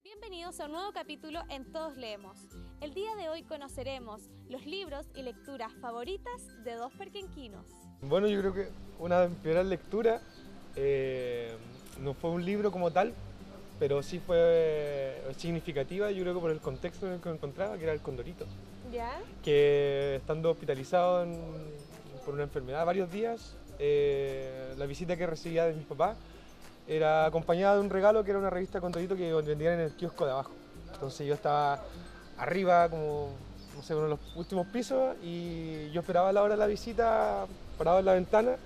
Bienvenidos a un nuevo capítulo en Todos Leemos. El día de hoy conoceremos los libros y lecturas favoritas de dos perquenquinos. Bueno, yo creo que una de mis primeras lecturas no fue un libro como tal, pero sí fue significativa, yo creo que por el contexto en el que me encontraba, que era el Condorito. ¿Ya? Que estando hospitalizado por una enfermedad varios días, la visita que recibía de mis papás era acompañada de un regalo que era una revista Condorito que vendían en el kiosco de abajo. Entonces yo estaba arriba, como, no sé, uno de los últimos pisos, y yo esperaba la hora de la visita, parado en la ventana.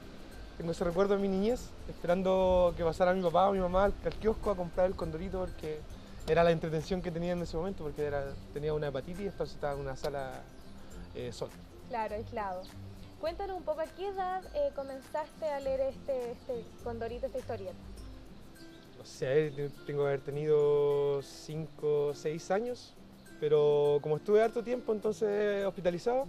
Tengo ese recuerdo de mi niñez, esperando que pasara mi papá o mi mamá al kiosco a comprar el Condorito, porque era la entretención que tenía en ese momento, porque tenía una hepatitis, entonces estaba en una sala sola. Claro, aislado. Cuéntanos un poco, ¿a qué edad comenzaste a leer este Condorito, esta historieta? No sé, tengo que haber tenido 5 o 6 años, pero como estuve harto tiempo entonces hospitalizado,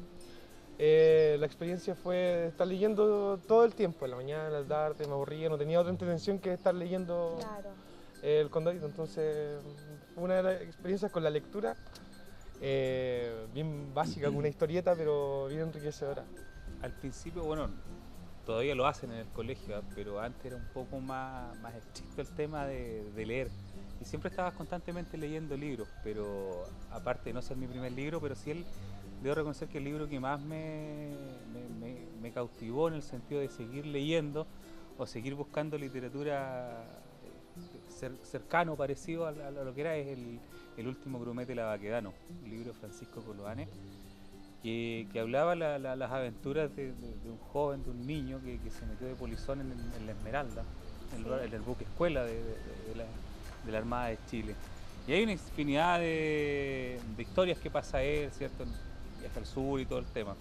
la experiencia fue estar leyendo todo el tiempo, en la mañana, en la tarde, me aburría, no tenía otra entretención que estar leyendo el Condorito, entonces fue una de las experiencias con la lectura, bien básica, con una historieta, pero bien enriquecedora. Al principio, bueno, todavía lo hacen en el colegio, pero antes era un poco más estricto el tema de leer. Y siempre estaba constantemente leyendo libros, pero aparte de no ser mi primer libro, pero sí debo reconocer que el libro que más me cautivó en el sentido de seguir leyendo o seguir buscando literatura cercano, parecido a lo que era, es el último grumete de la Baquedano, un libro de Francisco Coloane, que hablaba las aventuras de un joven, de un niño que se metió de polizón en la Esmeralda, en el buque escuela de la Armada de Chile. Y hay una infinidad de historias que pasa él, ¿cierto? Viaje al sur y todo el tema.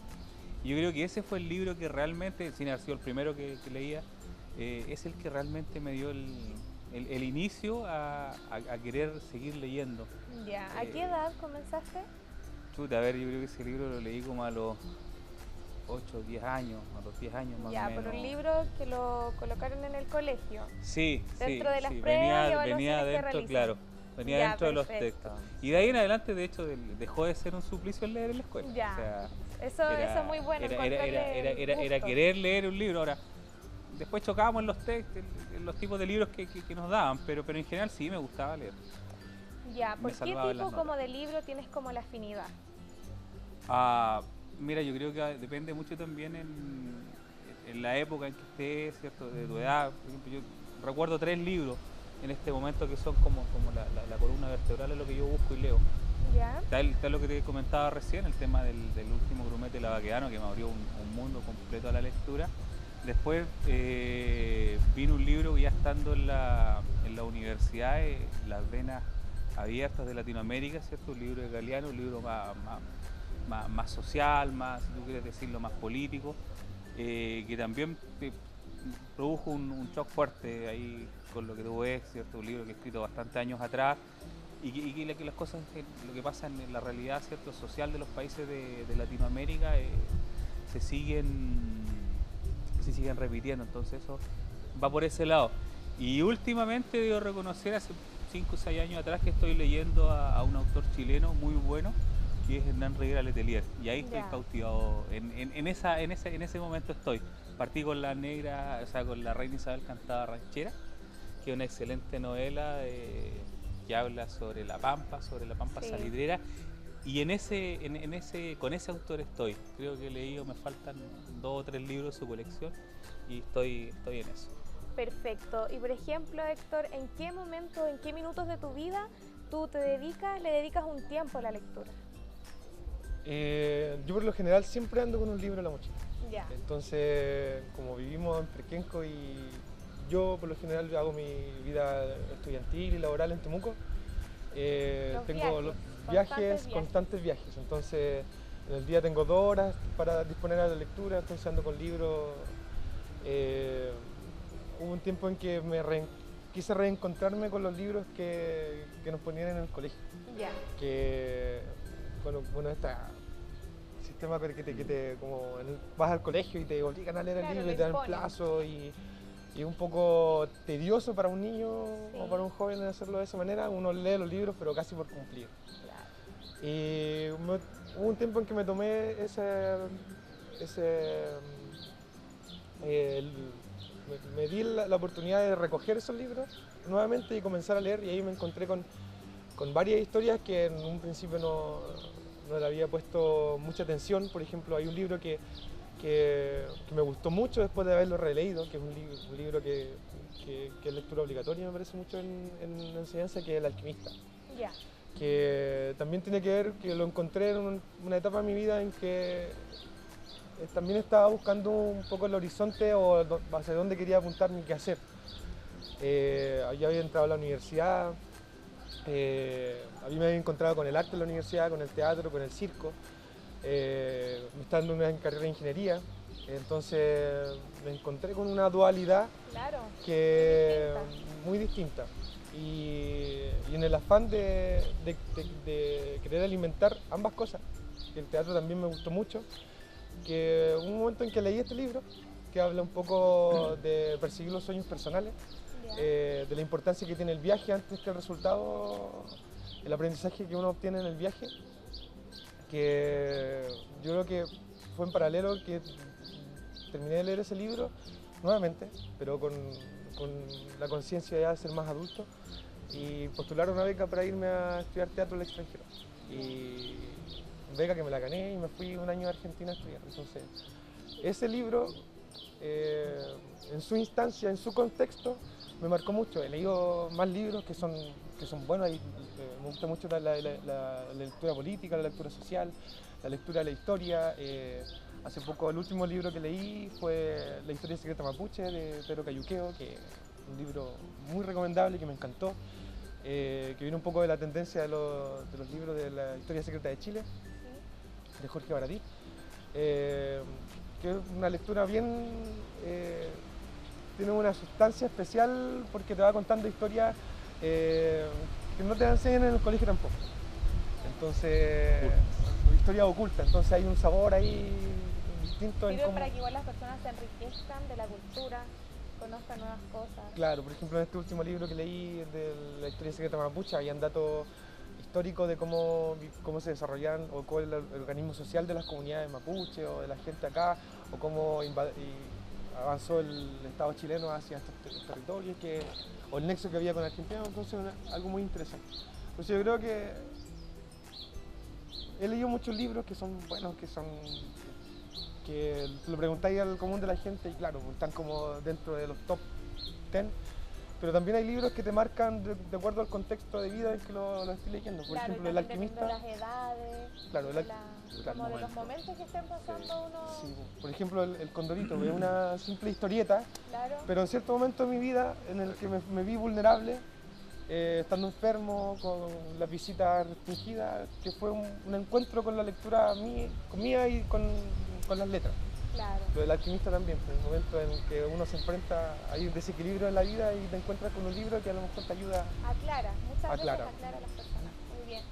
Y yo creo que ese fue el libro que realmente, sin haber sido el primero que leía, es el que realmente me dio el inicio a querer seguir leyendo. Ya, ¿a qué edad comenzaste? Chuta, a ver, yo creo que ese libro lo leí como a los 8 o 10 años, a los 10 años más o menos. Ya, pero un libro que lo colocaron en el colegio. Sí, dentro de las sí, pruebas y evaluaciones venía que dentro, realizan. claro, venía Ya, dentro de los perfecto. textos. Y de ahí en adelante, de hecho, dejó de ser un suplicio el leer en la escuela. Ya, O sea, eso es muy bueno. era querer leer un libro. Ahora, después chocábamos en los textos, en los tipos de libros que nos daban, pero en general sí me gustaba leer. Ya, ¿por Me qué salvaba en las tipo como notas. de libro tienes como la afinidad? Mira, yo creo que depende mucho también en la época en que estés, ¿cierto? De tu edad. Por ejemplo, yo recuerdo 3 libros en este momento que son como la columna vertebral de lo que yo busco y leo. Ya. Está lo que te comentaba recién, el tema del último grumete de la Baquedano, que me abrió un mundo completo a la lectura. Después vino un libro ya estando en la universidad, Las venas abiertas de Latinoamérica, ¿cierto? Un libro de Galeano, un libro más social, más, si tú quieres decirlo, más político, que también produjo un shock fuerte ahí con lo que tú ves, ¿cierto? Un libro que he escrito bastantes años atrás y que las cosas, lo que pasa en la realidad, ¿cierto? Social de los países de Latinoamérica se siguen repitiendo, entonces eso va por ese lado. Y últimamente debo reconocer, hace 5 o 6 años atrás, que estoy leyendo a un autor chileno muy bueno, que es Hernán Rivera Letelier, y ahí estoy cautivado, en ese momento estoy. Partí con La Negra, o sea, con La Reina Isabel Cantada Ranchera, que es una excelente novela que habla sobre la Pampa Sí. salidrera, y con ese autor estoy. Creo que he leído, me faltan 2 o 3 libros de su colección, y estoy en eso. Perfecto. Y por ejemplo, Héctor, ¿en qué momento, en qué minutos de tu vida tú le dedicas un tiempo a la lectura? Yo por lo general siempre ando con un libro en la mochila. Ya. Entonces, como vivimos en Perquenco y yo por lo general hago mi vida estudiantil y laboral en Temuco, tengo los constantes viajes. Entonces, en el día tengo 2 horas para disponer a la lectura, entonces ando con libros. Hubo un tiempo en que quise reencontrarme con los libros que nos ponían en el colegio. Ya. Que, bueno, este sistema como vas al colegio y te obligan a leer el libro y te dan plazo y y es un poco tedioso para un niño Sí. o para un joven hacerlo de esa manera. Uno lee los libros, pero casi por cumplir. Claro. Y hubo un tiempo en que me tomé me di la oportunidad de recoger esos libros nuevamente y comenzar a leer, y ahí me encontré con varias historias que en un principio no le había puesto mucha atención. Por ejemplo, hay un libro que me gustó mucho después de haberlo releído, que es un libro que es lectura obligatoria, me parece mucho en la enseñanza, que es El alquimista. Ya. Que también tiene que ver, que lo encontré en una etapa de mi vida en que también estaba buscando un poco el horizonte o hacia dónde quería apuntar mi quehacer. Ya había entrado a la universidad, a mí me había encontrado con el arte en la universidad, con el teatro, con el circo. Me estaba dando una carrera de ingeniería, entonces me encontré con una dualidad Claro. que muy distinta. Y en el afán de querer alimentar ambas cosas, que el teatro también me gustó mucho, que hubo un momento en que leí este libro que habla un poco de perseguir los sueños personales, Ya. de la importancia que tiene el viaje antes que el resultado, el aprendizaje que uno obtiene en el viaje, que yo creo que fue en paralelo que terminé de leer ese libro nuevamente, pero con la conciencia ya de ser más adulto, y postular una beca para irme a estudiar teatro al extranjero. Y beca que me la gané y me fui un año a Argentina a estudiar. Entonces, ese libro, en su instancia, en su contexto, me marcó mucho. He leído más libros que son buenos. Me gusta mucho la lectura política, la lectura social, la lectura de la historia. Hace poco el último libro que leí fue La historia secreta mapuche de Pedro Cayuqueo, que es un libro muy recomendable, que me encantó, que viene un poco de la tendencia de los libros de la historia secreta de Chile, de Jorge Baradí, que es una lectura bien, tiene una sustancia especial porque te va contando historias que no te enseñan en el colegio tampoco. Entonces, historia oculta, entonces hay un sabor ahí distinto en Sirve cómo... para que igual las personas se enriquezcan de la cultura, conozcan nuevas cosas. Claro, por ejemplo, en este último libro que leí de la historia secreta mapuche, habían datos históricos de cómo se desarrollaban o cuál es el organismo social de las comunidades mapuche o de la gente acá, o cómo avanzó el Estado chileno hacia estos territorios, o el nexo que había con Argentina. Entonces, algo muy interesante. Entonces, yo creo que he leído muchos libros que son buenos, que lo preguntáis al común de la gente y claro, están como dentro de los top 10, pero también hay libros que te marcan de acuerdo al contexto de vida en que lo estoy leyendo. Por ejemplo, El alquimista. De las edades, Claro, como de los momentos que estén pasando uno. Sí, por ejemplo, el Condorito, es una simple historieta, Claro. pero en cierto momento de mi vida en el que me vi vulnerable, estando enfermo, con las visitas restringidas, que fue un encuentro con la lectura mía y con las letras. Claro. Lo del alquimista también, en el momento en que uno se enfrenta, hay un desequilibrio en la vida y te encuentras con un libro que a lo mejor te ayuda. Aclara, muchas Aclara. veces aclara a las personas. Muy bien.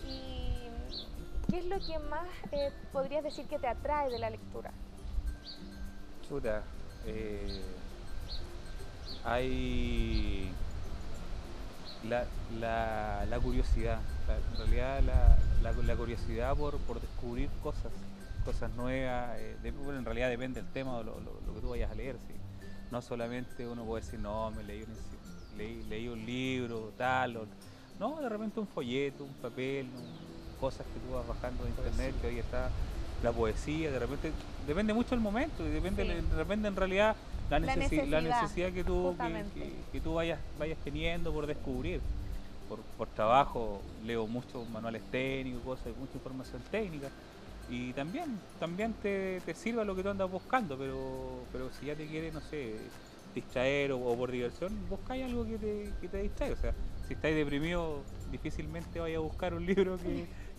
¿Y qué es lo que más podrías decir que te atrae de la lectura? Chuta, hay la curiosidad, en realidad la curiosidad por descubrir cosas nuevas. Bueno, en realidad depende del tema o lo que tú vayas a leer. ¿Sí? No solamente uno puede decir, no, leí un libro, tal, no, de repente un folleto, un papel, cosas que tú vas bajando de internet, que hoy está la poesía, de repente, depende mucho del momento, y depende en realidad la necesidad que tú vayas teniendo por descubrir. Por trabajo leo muchos manuales técnicos, cosas, mucha información técnica, y también te sirva lo que tú andas buscando, pero si ya te quieres, no sé, distraer o por diversión, buscáis algo que te distrae. O sea, si estáis deprimido, difícilmente vayas a buscar un libro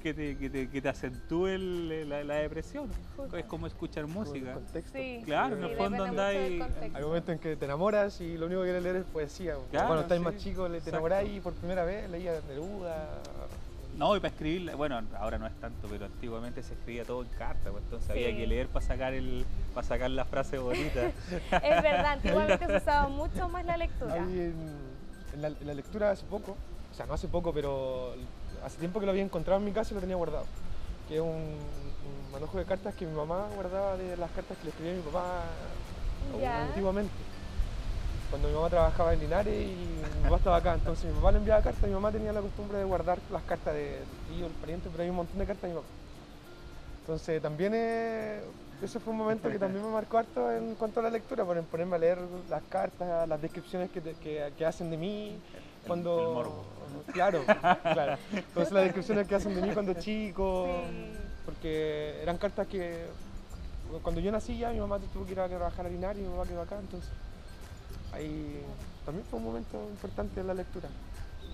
que te acentúe la depresión. Justo. Es como escuchar música. El contexto. Sí. Claro, en el fondo andáis. Hay momentos en que te enamoras y lo único que quieres leer es poesía. Claro, Cuando estáis sí, más chicos te exacto. enamoráis y por primera vez leías Neruda, No, y para escribir, bueno, ahora no es tanto, pero antiguamente se escribía todo en carta, pues, entonces Sí. había que leer para sacar la frase bonita. Es verdad, antiguamente se usaba mucho más la lectura. Ahí en la lectura hace poco, o sea, no hace poco, pero hace tiempo que lo había encontrado en mi casa y lo tenía guardado. Que es un manojo de cartas que mi mamá guardaba de las cartas que le escribía a mi papá Ya. antiguamente. Cuando mi mamá trabajaba en Linares y mi papá estaba acá, entonces mi papá le enviaba cartas, mi mamá tenía la costumbre de guardar las cartas de tío, el pariente, pero hay un montón de cartas de mi papá. Entonces también ese fue un momento que también me marcó harto en cuanto a la lectura, ponerme a leer las cartas, las descripciones que hacen de mí cuando... el morbo. Claro, claro. Entonces las descripciones que hacen de mí cuando chico, Sí. porque eran cartas que cuando yo nací ya mi mamá tuvo que ir a trabajar a Linares y mi papá quedó acá, entonces ahí también fue un momento importante en la lectura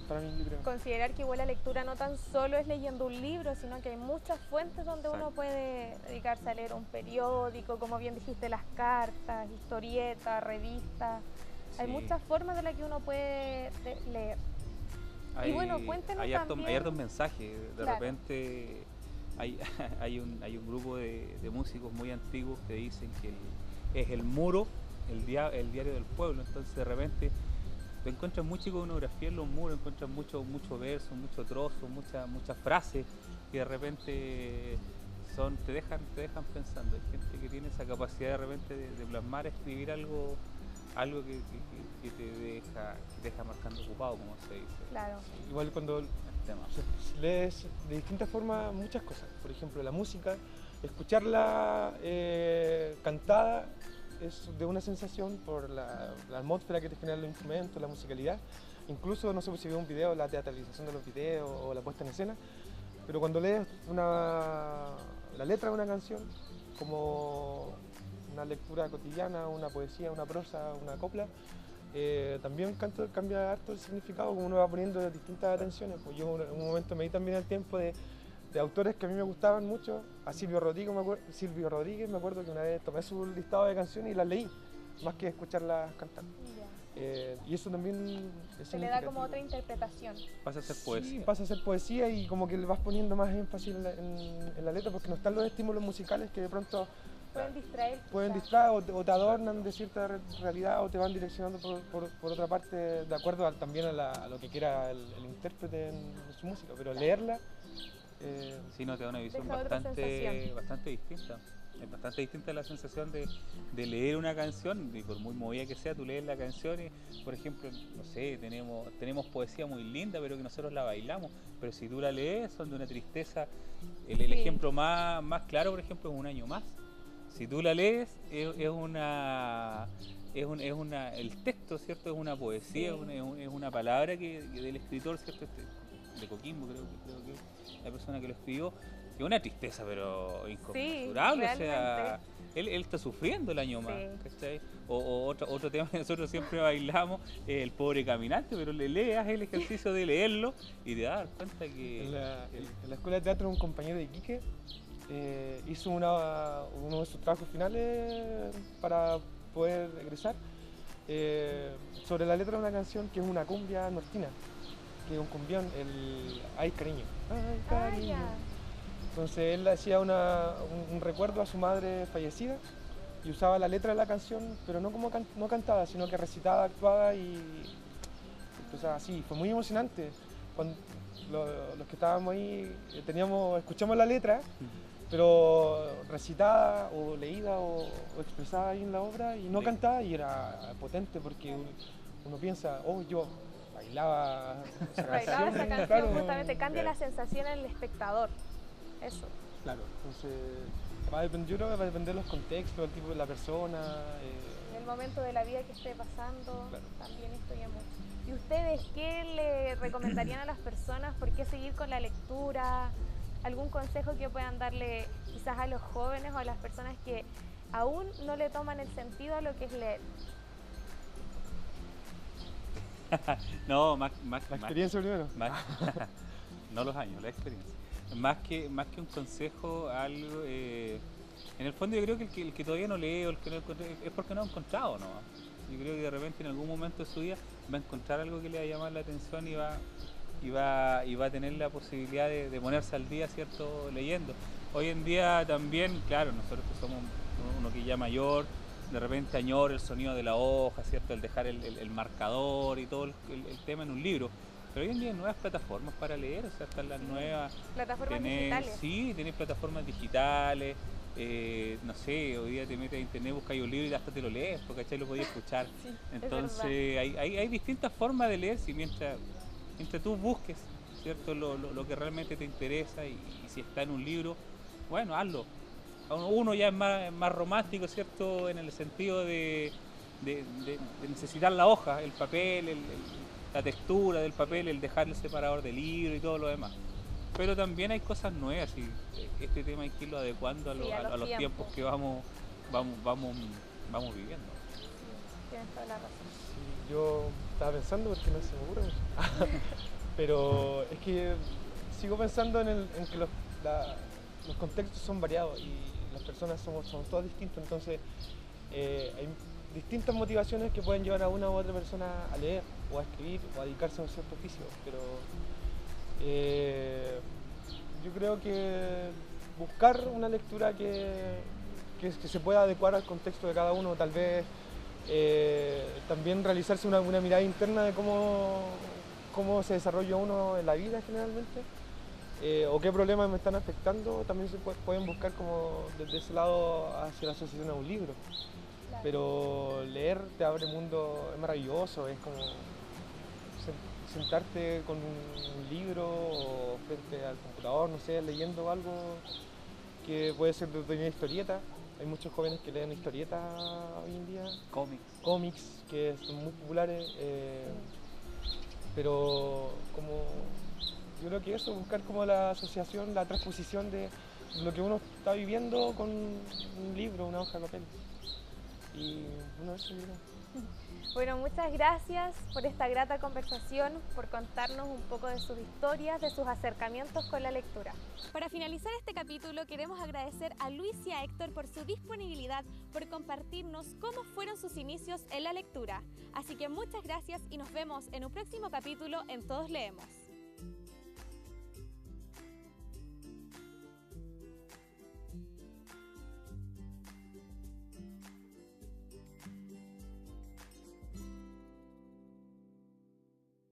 para mí, yo creo. Considerar que igual la lectura no tan solo es leyendo un libro, sino que hay muchas fuentes donde uno Exacto. puede dedicarse a leer un periódico, como bien dijiste, las cartas, historietas, revistas. Hay Sí. muchas formas de las que uno puede leer. Y bueno, cuéntenos hay también- hartos mensajes, de Claro. repente hay, hay un grupo de músicos muy antiguos que dicen que es el muro, el diario del pueblo, entonces de repente tú encuentras mucha iconografía en los muros, encuentras mucho verso, mucho trozo, muchas frases que de repente te dejan pensando. Hay gente que tiene esa capacidad de repente de plasmar, escribir algo que te deja marcando ocupado, como se dice. Claro. Igual cuando El tema. lees de distintas formas muchas cosas, por ejemplo la música, escucharla cantada es de una sensación por la atmósfera que te generan los instrumentos, la musicalidad, incluso no sé si veo un video, la teatralización de los videos o la puesta en escena, pero cuando lees la letra de una canción como una lectura cotidiana, una poesía, una prosa, una copla, también cambia harto el significado, como uno va poniendo distintas atenciones. Pues yo en un momento me di también el tiempo de autores que a mí me gustaban mucho, a Silvio Rodríguez me acuerdo que una vez tomé su listado de canciones y las leí, más que escucharlas cantar. Y eso también es Se le da como significativo. otra interpretación. Pasa a ser Sí, poesía. pasa a ser poesía y como que le vas poniendo más énfasis en la letra porque no están los estímulos musicales que de pronto Pueden distraer. pueden quizás. distraer o te adornan de cierta realidad o te van direccionando por otra parte de acuerdo también a lo que quiera el intérprete en su música, pero leerla Sí, no, te da una visión Deja otra bastante sensación. distinta. Es bastante distinta la sensación de leer una canción, y por muy movida que sea, tú lees la canción y, por ejemplo, no sé, tenemos poesía muy linda, pero que nosotros la bailamos, pero si tú la lees son de una tristeza. El Sí. ejemplo más claro, por ejemplo, es Un año más. Si tú la lees, el texto, ¿cierto? Es una poesía, Sí. es una palabra del escritor, ¿cierto? De Coquimbo, creo que es la persona que lo escribió, que es una tristeza, pero inconmensurable, o sea, realmente. él está sufriendo el año más, Sí. ¿cachai? O otro tema que nosotros siempre bailamos es El pobre caminante, pero leas el ejercicio de leerlo y te das cuenta que... en la escuela de teatro un compañero de Iquique hizo uno de sus trabajos finales para poder egresar sobre la letra de una canción que es una cumbia nortina, que es un cumbión, el Ay Cariño. Ay Ah, Cariño. ya. Entonces él hacía un recuerdo a su madre fallecida y usaba la letra de la canción, pero no como no cantaba, sino que recitaba, actuaba y empezaba así. Fue muy emocionante. Cuando los que estábamos ahí escuchamos la letra, pero recitada o leída o expresada ahí en la obra y no Sí. cantada, y era potente porque uno piensa, oh, yo bailaba esa Bailaba esa canción, claro. justamente cambia Claro. la sensación en el espectador. Eso. Claro, entonces yo creo que va a depender de los contextos, el tipo de la persona. En el momento de la vida que esté pasando, Claro. también influye mucho. ¿Y ustedes qué le recomendarían a las personas? ¿Por qué seguir con la lectura? ¿Algún consejo que puedan darle quizás a los jóvenes o a las personas que aún no le toman el sentido a lo que es leer? No, más La experiencia primero. no los años, la experiencia. Más que un consejo, algo. En el fondo, yo creo que el que todavía no lee o el que no encuentra es porque no ha encontrado, ¿no? Yo creo que de repente en algún momento de su vida va a encontrar algo que le va a llamar la atención y va va a tener la posibilidad de ponerse al día, ¿cierto?, leyendo. Hoy en día también, claro, nosotros que somos uno que ya mayor, de repente añora el sonido de la hoja, ¿cierto?, el dejar el marcador y todo el tema en un libro. Pero hoy en día hay nuevas plataformas para leer, o sea, están las nuevas... Plataformas digitales. Sí, tenés plataformas digitales, no sé, hoy día te metes a internet, buscas un libro y hasta te lo lees, porque ¿cachai? Lo podías escuchar. Sí, entonces hay distintas formas de leer, si mientras tú busques, ¿cierto?, lo que realmente te interesa y si está en un libro, bueno, hazlo. Uno ya es más romántico, ¿cierto?, en el sentido de necesitar la hoja, el papel, la textura del papel, el dejar el separador del libro y todo lo demás. Pero también hay cosas nuevas y este tema hay que irlo adecuando a los tiempos que vamos viviendo. Tienes toda la razón. Sí, yo estaba pensando porque no se me ocurre, pero es que sigo pensando en que los contextos son variados y las personas somos todas distintas, entonces hay distintas motivaciones que pueden llevar a una u otra persona a leer o a escribir o a dedicarse a un cierto oficio, pero yo creo que buscar una lectura que se pueda adecuar al contexto de cada uno, tal vez también realizarse una mirada interna de cómo se desarrolla uno en la vida generalmente, o qué problemas me están afectando, también se pueden buscar como desde ese lado hacia la asociación a un libro. Claro. Pero leer te abre mundo, es maravilloso, es como sentarte con un libro o frente al computador, no sé, leyendo algo que puede ser de una historieta. Hay muchos jóvenes que leen historietas hoy en día. Cómics que son muy populares, pero como yo creo que eso, buscar como la asociación, la transposición de lo que uno está viviendo con un libro, una hoja de papel. Y bueno, eso yo creo. Bueno, muchas gracias por esta grata conversación, por contarnos un poco de sus historias, de sus acercamientos con la lectura. Para finalizar este capítulo, queremos agradecer a Luis y a Héctor por su disponibilidad, por compartirnos cómo fueron sus inicios en la lectura. Así que muchas gracias y nos vemos en un próximo capítulo en Todos Leemos.